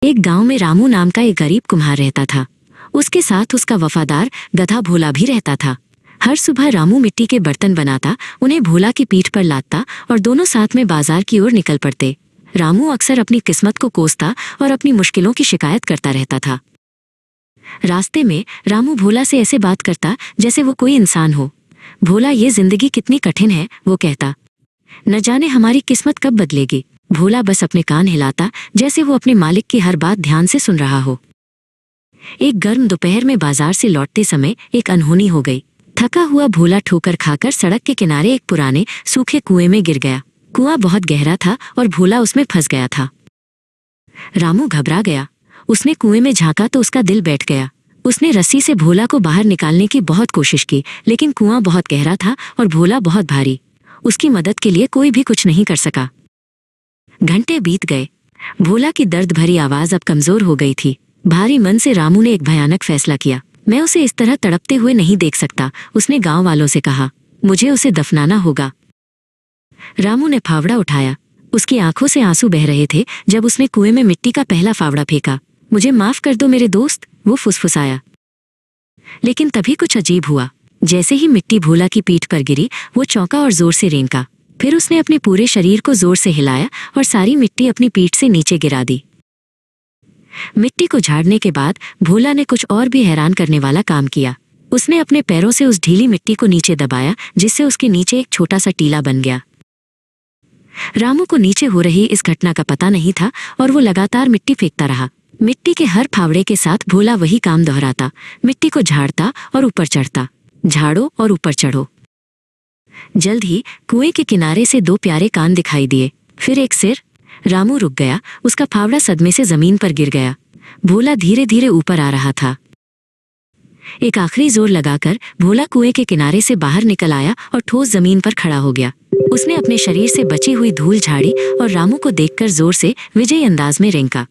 एक गांव में रामू नाम का एक गरीब कुम्हार रहता था। उसके साथ उसका वफादार गधा भोला भी रहता था। हर सुबह रामू मिट्टी के बर्तन बनाता, उन्हें भोला की पीठ पर लादता और दोनों साथ में बाजार की ओर निकल पड़ते। रामू अक्सर अपनी किस्मत को कोसता और अपनी मुश्किलों की शिकायत करता रहता था। रास्ते में रामू भोला से ऐसे बात करता जैसे वो कोई इंसान हो। भोला, ये जिंदगी कितनी कठिन है, वो कहता। न जाने हमारी किस्मत कब बदलेगी। भोला बस अपने कान हिलाता जैसे वो अपने मालिक की हर बात ध्यान से सुन रहा हो। एक गर्म दोपहर में बाजार से लौटते समय एक अनहोनी हो गई। थका हुआ भोला ठोकर खाकर सड़क के किनारे एक पुराने सूखे कुएं में गिर गया। कुआं बहुत गहरा था और भोला उसमें फंस गया था। रामू घबरा गया। उसने कुएं में झांका तो उसका दिल बैठ गया। उसने रस्सी से भोला को बाहर निकालने की बहुत कोशिश की, लेकिन कुआं बहुत गहरा था और भोला बहुत भारी। उसकी मदद के लिए कोई भी कुछ नहीं कर सका। घंटे बीत गए। भोला की दर्द भरी आवाज अब कमजोर हो गई थी। भारी मन से रामू ने एक भयानक फैसला किया। मैं उसे इस तरह तड़पते हुए नहीं देख सकता, उसने गांव वालों से कहा। मुझे उसे दफनाना होगा। रामू ने फावड़ा उठाया। उसकी आंखों से आंसू बह रहे थे जब उसने कुएं में मिट्टी का पहला फावड़ा फेंका। मुझे माफ कर दो मेरे दोस्त, वो फुसफुसाया। लेकिन तभी कुछ अजीब हुआ। जैसे ही मिट्टी भोला की पीठ पर गिरी, वो चौंका और जोर से रेंका। फिर उसने अपने पूरे शरीर को जोर से हिलाया और सारी मिट्टी अपनी पीठ से नीचे गिरा दी। मिट्टी को झाड़ने के बाद भोला ने कुछ और भी हैरान करने वाला काम किया। उसने अपने पैरों से उस ढीली मिट्टी को नीचे दबाया, जिससे उसके नीचे एक छोटा सा टीला बन गया। रामू को नीचे हो रही इस घटना का पता नहीं था और वो लगातार मिट्टी फेंकता रहा। मिट्टी के हर फावड़े के साथ भोला वही काम दोहराता, मिट्टी को झाड़ता और ऊपर चढ़ता, झाड़ो और ऊपर चढ़ो। जल्द ही कुएं के किनारे से दो प्यारे कान दिखाई दिए, फिर एक सिर। रामू रुक गया। उसका फावड़ा सदमे से जमीन पर गिर गया। भोला धीरे धीरे ऊपर आ रहा था। एक आखिरी जोर लगाकर भोला कुएं के किनारे से बाहर निकल आया और ठोस जमीन पर खड़ा हो गया। उसने अपने शरीर से बची हुई धूल झाड़ी और रामू को देखकर जोर से विजयी अंदाज में रेंका।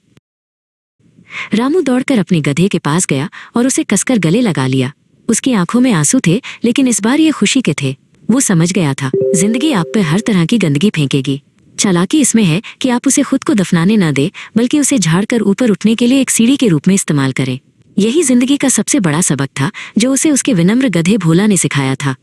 रामू दौड़कर अपने गधे के पास गया और उसे कसकर गले लगा लिया। उसकी आंखों में आंसू थे, लेकिन इस बार ये खुशी के थे। वो समझ गया था, जिंदगी आप पे हर तरह की गंदगी फेंकेगी। चालाकी इसमें है कि आप उसे खुद को दफनाने न दे, बल्कि उसे झाड़कर ऊपर उठने के लिए एक सीढ़ी के रूप में इस्तेमाल करें। यही जिंदगी का सबसे बड़ा सबक था जो उसे उसके विनम्र गधे भोला ने सिखाया था।